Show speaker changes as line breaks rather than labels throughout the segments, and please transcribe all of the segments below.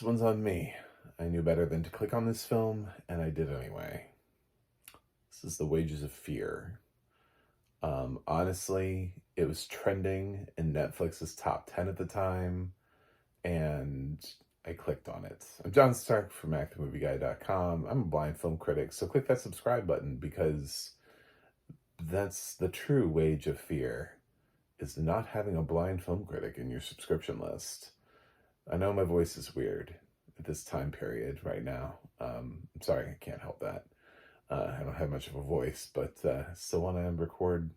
This one's on me. I knew better than to click on this film, and I did anyway. This is The Wages of Fear. Honestly, it was trending in Netflix's top 10 at the time, and I clicked on it. I'm John Stark from ActTheMovieGuy.com. I'm a blind film critic, so click that subscribe button because that's the true wage of fear, is not having a blind film critic in your subscription list. I know my voice is weird at this time period right now. I'm sorry, I can't help that. I don't have much of a voice, but still want to record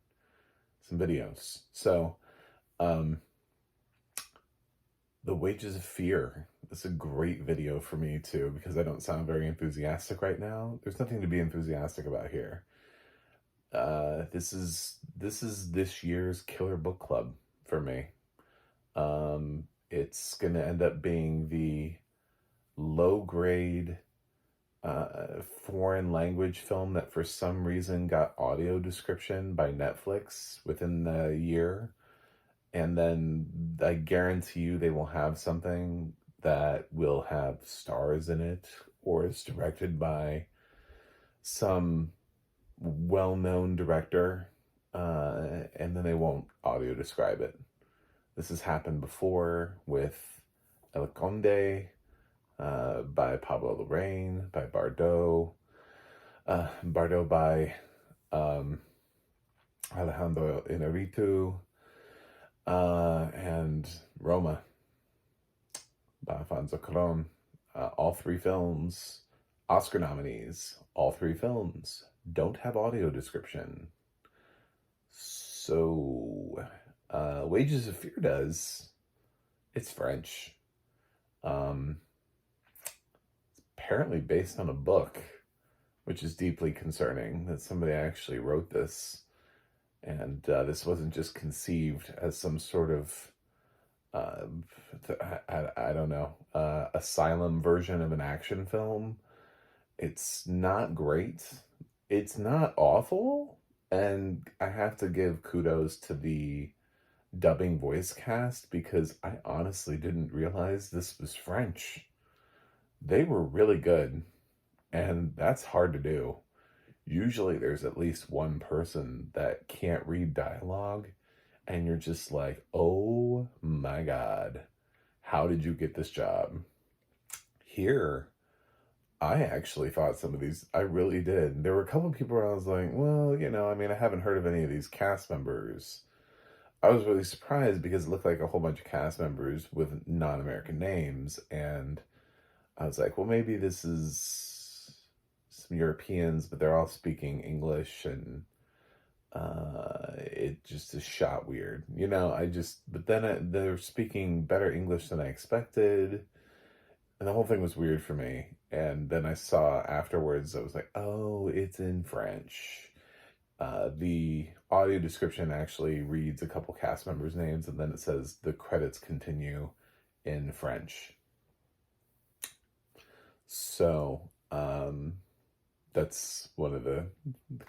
some videos. So, The Wages of Fear. It's a great video for me too, because I don't sound very enthusiastic right now. There's nothing to be enthusiastic about here. This is this year's killer book club for me. It's going to end up being the low grade foreign language film that for some reason got audio description by Netflix within the year. And then I guarantee you they will have something that will have stars in it or is directed by some well-known director, and then they won't audio describe it. This has happened before with El Conde, by Pablo Larraín, by Bardot by Alejandro Inarritu, and Roma by Alfonso Cuarón. All three films, Oscar nominees, all three films don't have audio description. So, Wages of Fear does. It's French. Apparently based on a book, which is deeply concerning that somebody actually wrote this. And this wasn't just conceived as some sort of, I don't know, asylum version of an action film. It's not great. It's not awful. And I have to give kudos to the dubbing voice cast because I honestly didn't realize this was French. They were really good, and that's hard to do. Usually there's at least one person that can't read dialogue, and you're just like, oh my God, how did you get this job? Here, I actually thought some of these, I really did. There were a couple of people where I was like, well, I haven't heard of any of these cast members. I was really surprised because it looked like a whole bunch of cast members with non-American names, and I was like, well, maybe this is some Europeans, but they're all speaking English, and it just is shot weird. But then they're speaking better English than I expected, and the whole thing was weird for me. And then I saw afterwards, I was like, oh, it's in French. The audio description actually reads a couple cast members' names, and then it says the credits continue in French. So, that's one of the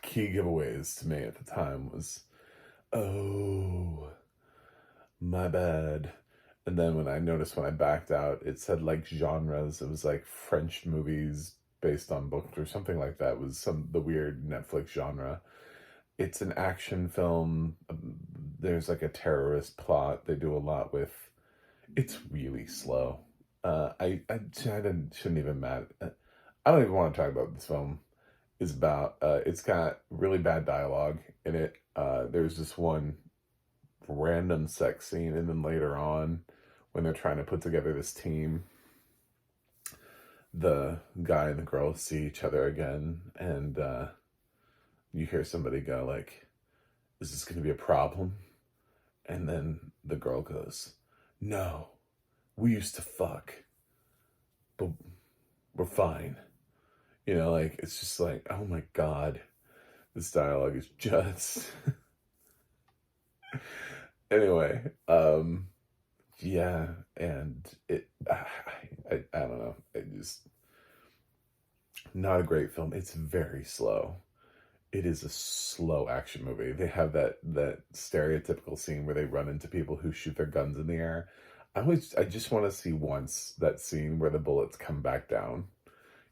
key giveaways to me at the time was, oh, my bad. And then when I backed out, it said like genres. It was like French movies based on books or something like that was the weird Netflix genre. It's an action film. There's like a terrorist plot. They do a lot with, it's really slow. Shouldn't even matter. I don't even want to talk about this film. It's got really bad dialogue in it. There's this one random sex scene, and then later on, when they're trying to put together this team, the guy and the girl see each other again, and you hear somebody go like, is this going to be a problem? And then the girl goes, no, we used to fuck, but we're fine. It's just like, oh my God, this dialogue is just... Anyway, yeah, and I don't know, not a great film. It's very slow. It is a slow action movie. They have that stereotypical scene where they run into people who shoot their guns in the air. I just want to see once that scene where the bullets come back down.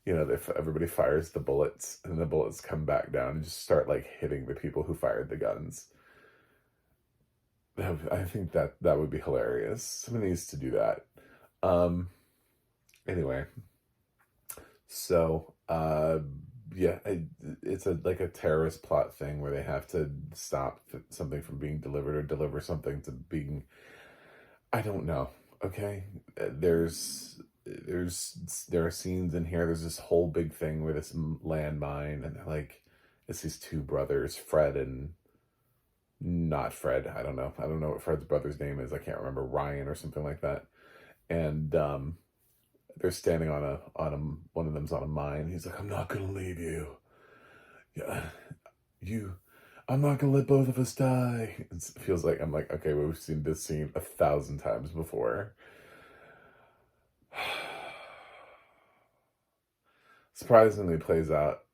You know, if everybody fires the bullets and the bullets come back down and just start like hitting the people who fired the guns. I think that that would be hilarious. Somebody needs to do that. Um, anyway, so yeah, it's a like a terrorist plot thing where they have to stop something from being delivered or deliver something to being. I don't know. Okay, there are scenes in here. There's this whole big thing where this landmine, and they're like, it's these two brothers, Fred and not Fred. I don't know. I don't know what Fred's brother's name is. I can't remember, Ryan or something like that. And they're standing on a one of them's on a mine. He's like, I'm not gonna leave you. Yeah, you. I'm not gonna let both of us die. It feels like I'm like, okay, well, we've seen this scene 1,000 times before. Surprisingly, plays out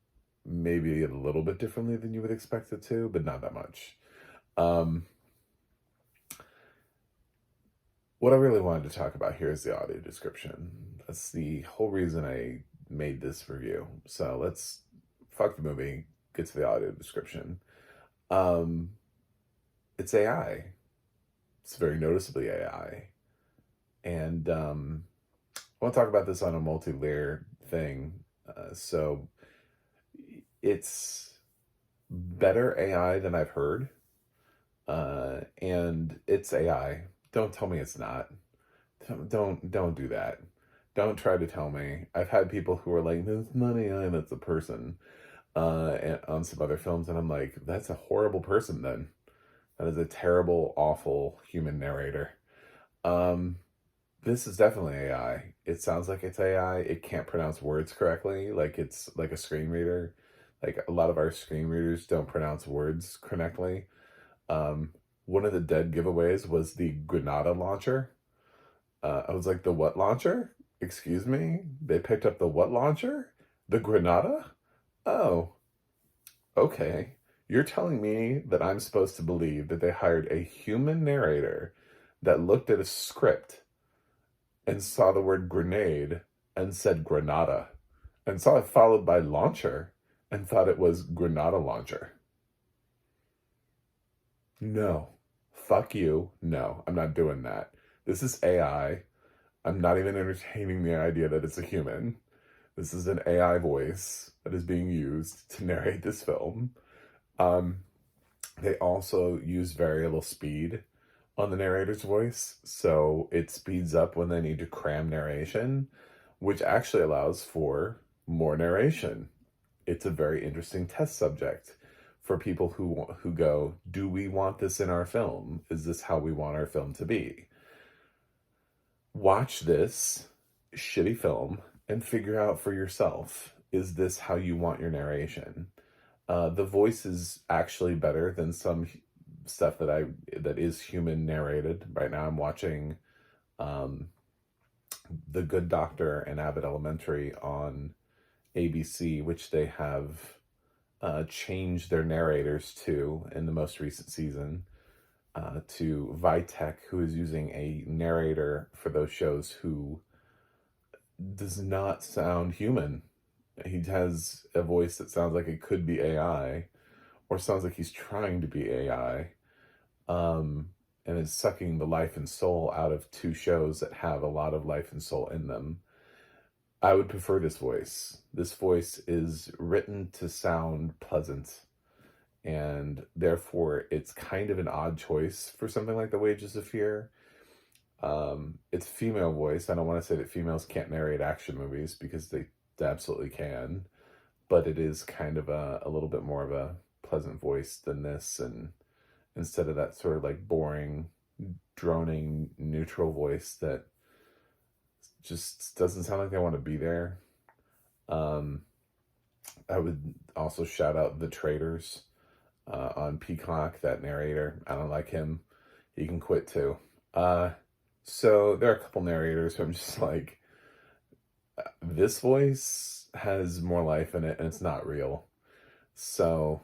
maybe a little bit differently than you would expect it to, but not that much. Um, what I really wanted to talk about here is the audio description. That's the whole reason I made this review. So let's fuck the movie, get to the audio description. Um, it's AI. It's very noticeably AI. And I want to talk about this on a multi-layer thing. So it's better AI than I've heard. And it's AI. Don't tell me it's not. Don't do that. Don't try to tell me. I've had people who are like, "That's not AI, that's a person," on some other films, and I'm like, "That's a horrible person. Then that is a terrible, awful human narrator." Um, this is definitely AI. It sounds like it's AI. It can't pronounce words correctly, like it's like a screen reader. Like a lot of our screen readers don't pronounce words correctly. Um, one of the dead giveaways was the Granada launcher. I was like, the what launcher? Excuse me? They picked up the what launcher? The Granada? Oh, okay. You're telling me that I'm supposed to believe that they hired a human narrator that looked at a script and saw the word grenade and said Granada and saw it followed by launcher and thought it was Granada launcher. No. Fuck you. No, I'm not doing that. This is AI. I'm not even entertaining the idea that it's a human. This is an AI voice that is being used to narrate this film. Um, they also use variable speed on the narrator's voice, so it speeds up when they need to cram narration, which actually allows for more narration. It's a very interesting test subject for people who go, do we want this in our film? Is this how we want our film to be? Watch this shitty film and figure out for yourself, is this how you want your narration? The voice is actually better than some stuff that is human narrated. Right now I'm watching The Good Doctor and Abbott Elementary on ABC, which they have changed their narrators to in the most recent season, to Vitek, who is using a narrator for those shows who does not sound human. He has a voice that sounds like it could be AI, or sounds like he's trying to be AI, and is sucking the life and soul out of two shows that have a lot of life and soul in them. I would prefer this voice. This voice is written to sound pleasant, and therefore it's kind of an odd choice for something like The Wages of Fear. It's female voice. I don't want to say that females can't narrate action movies, because they absolutely can, but it is kind of a little bit more of a pleasant voice than this, and instead of that sort of like boring, droning, neutral voice that just doesn't sound like they want to be there. I would also shout out The Traders on Peacock, that narrator. I don't like him. He can quit too. So there are a couple narrators who I'm just like, this voice has more life in it and it's not real. So,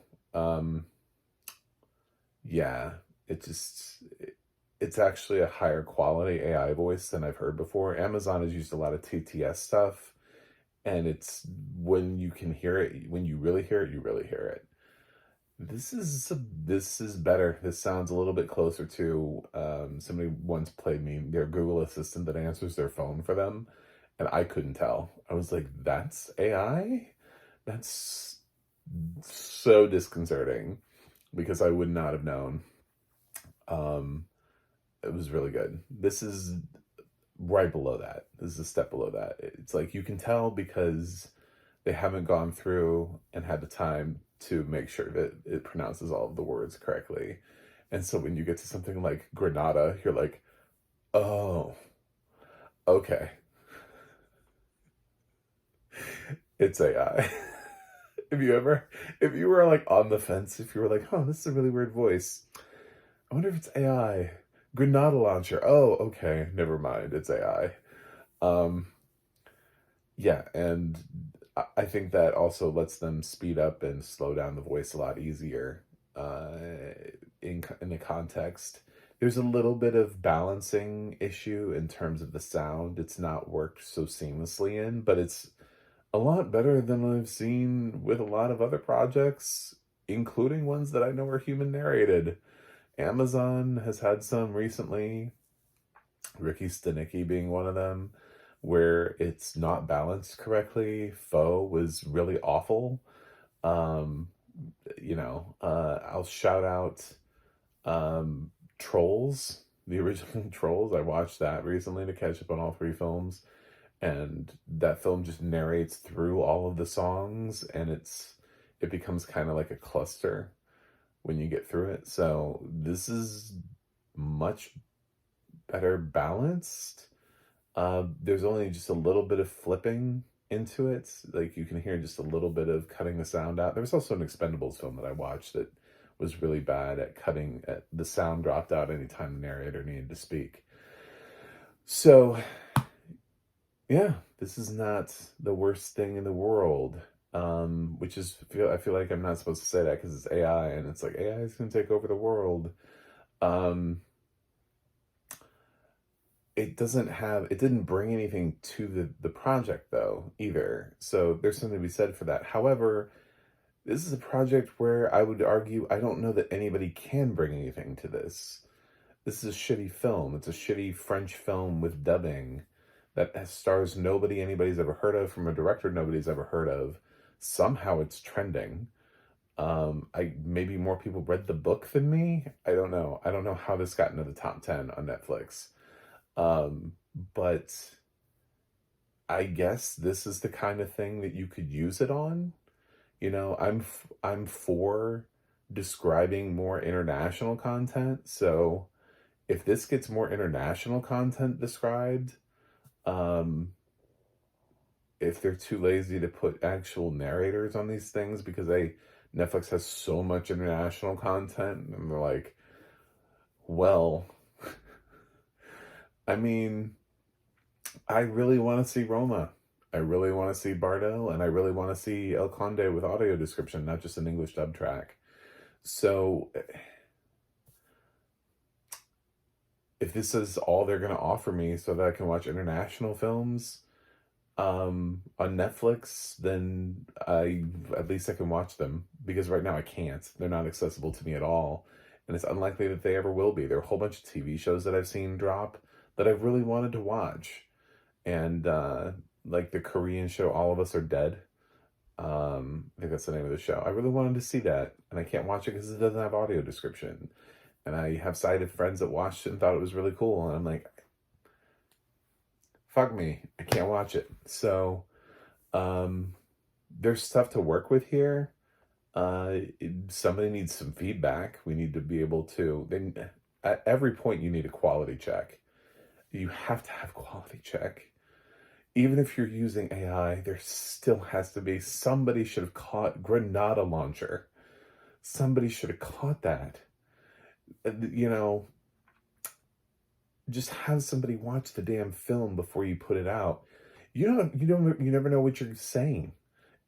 yeah, it just, it's actually a higher quality AI voice than I've heard before. Amazon has used a lot of TTS stuff, and it's when you can hear it, when you really hear it, you really hear it. This is better. This sounds a little bit closer to somebody once played me their Google Assistant that answers their phone for them, and I couldn't tell. I was like, "That's AI? That's so disconcerting," because I would not have known. Um, it was really good. This is right below that. This is a step below that. It's like you can tell because they haven't gone through and had the time to make sure that it pronounces all of the words correctly. And so when you get to something like Granada, you're like, oh, okay, it's AI. If you were like on the fence, if you were like, oh, this is a really weird voice, I wonder if it's AI. Granada launcher. Oh, okay, never mind, it's AI. Um, yeah, and I think that also lets them speed up and slow down the voice a lot easier uh, in the context. There's a little bit of balancing issue in terms of the sound. It's not worked so seamlessly in, but it's a lot better than I've seen with a lot of other projects, including ones that I know are human narrated. Amazon has had some recently, Ricky Stenicki being one of them, where it's not balanced correctly. Foe was really awful. Um, I'll shout out Trolls, the original Trolls. I watched that recently to catch up on all three films, and that film just narrates through all of the songs, and it becomes kind of like a cluster when you get through it. So this is much better balanced. There's only just a little bit of flipping into it. Like you can hear just a little bit of cutting the sound out. There was also an Expendables film that I watched that was really bad at cutting at the sound dropped out anytime the narrator needed to speak. So yeah, this is not the worst thing in the world. Which is I feel like I'm not supposed to say that because it's AI and it's like AI is gonna take over the world. Um, it didn't bring anything to the project though either, so there's something to be said for that. However, this is a project where I would argue I don't know that anybody can bring anything to this. This is a shitty film. It's a shitty French film with dubbing that stars nobody anybody's ever heard of, from a director nobody's ever heard of. Somehow it's trending. I maybe more people read the book than me. I don't know how this got into the top 10 on Netflix. Um, but I guess this is the kind of thing that you could use it on. I'm for describing more international content. So if this gets more international content described, um, if they're too lazy to put actual narrators on these things because Netflix has so much international content, and they're like, well, I mean, I really want to see Roma. I really want to see Bardo, and I really want to see El Conde with audio description, not just an English dub track. So, if this is all they're going to offer me so that I can watch international films on Netflix, then at least I can watch them, because right now I can't. They're not accessible to me at all, and it's unlikely that they ever will be. There are a whole bunch of TV shows that I've seen drop that I've really wanted to watch, and like the Korean show All of Us Are Dead. I think that's the name of the show. I really wanted to see that, and I can't watch it because it doesn't have audio description. And I have sighted friends that watched it and thought it was really cool, and I'm like, fuck me, I can't watch it. So um, there's stuff to work with here. Somebody needs some feedback. We need to be able to. Then at every point, you need a quality check. You have to have quality check. Even if you're using AI, there still has to be, somebody should have caught Granada launcher. Somebody should have caught that. You know, just have somebody watch the damn film before you put it out. You never know what you're saying.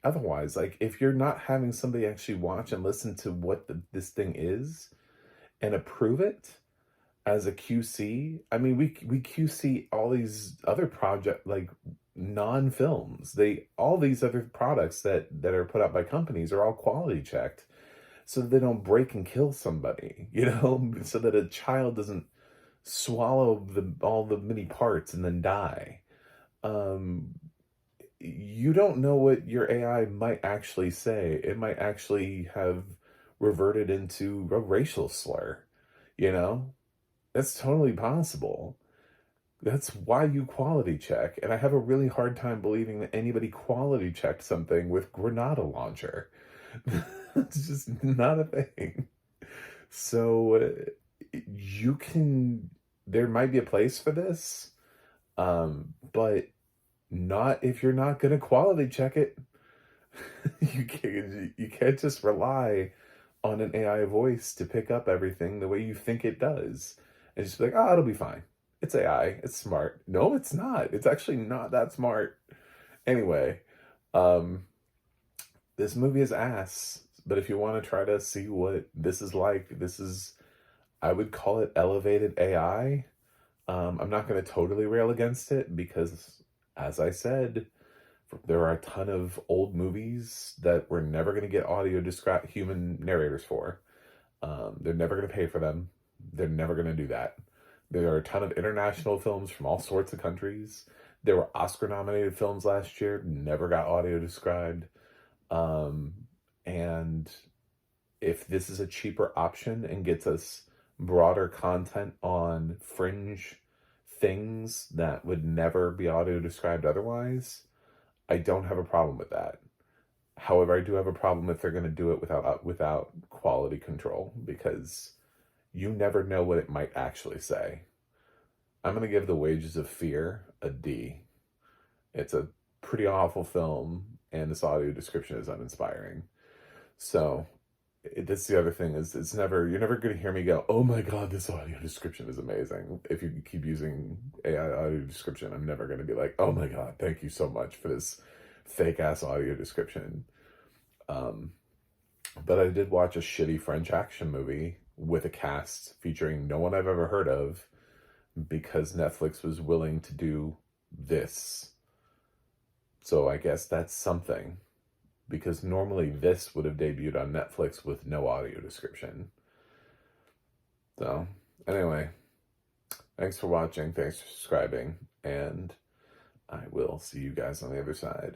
Otherwise, like if you're not having somebody actually watch and listen to what this thing is and approve it, as a QC, I mean, we QC all these other project like non-films. They all these other products that are put out by companies are all quality checked so that they don't break and kill somebody, so that a child doesn't swallow all the many parts and then die. Um, you don't know what your AI might actually say. It might actually have reverted into a racial slur, you know? That's totally possible. That's why you quality check. And I have a really hard time believing that anybody quality checked something with Granada launcher. It's just not a thing. So you can, there might be a place for this, but not if you're not going to quality check it. You can't just rely on an AI voice to pick up everything the way you think it does. And just be like, oh, it'll be fine. It's AI. It's smart. No, it's not. It's actually not that smart. Anyway, um, this movie is ass. But if you want to try to see what this is like, I would call it elevated AI. I'm not going to totally rail against it because, as I said, there are a ton of old movies that we're never going to get audio describe human narrators for. They're never going to pay for them. They're never going to do that. There are a ton of international films from all sorts of countries. There were Oscar-nominated films last year, never got audio described. And if this is a cheaper option and gets us broader content on fringe things that would never be audio described otherwise, I don't have a problem with that. However, I do have a problem if they're going to do it without quality control, because you never know what it might actually say. I'm going to give The Wages of Fear a D. It's a pretty awful film, and this audio description is uninspiring. So that's the other thing, is you're never going to hear me go, oh my God, this audio description is amazing. If you keep using AI audio description, I'm never going to be like, oh my God, thank you so much for this fake ass audio description. But I did watch a shitty French action movie with a cast featuring no one I've ever heard of because Netflix was willing to do this. So I guess that's something, because normally this would have debuted on Netflix with no audio description. So, anyway, thanks for watching, thanks for subscribing, and I will see you guys on the other side.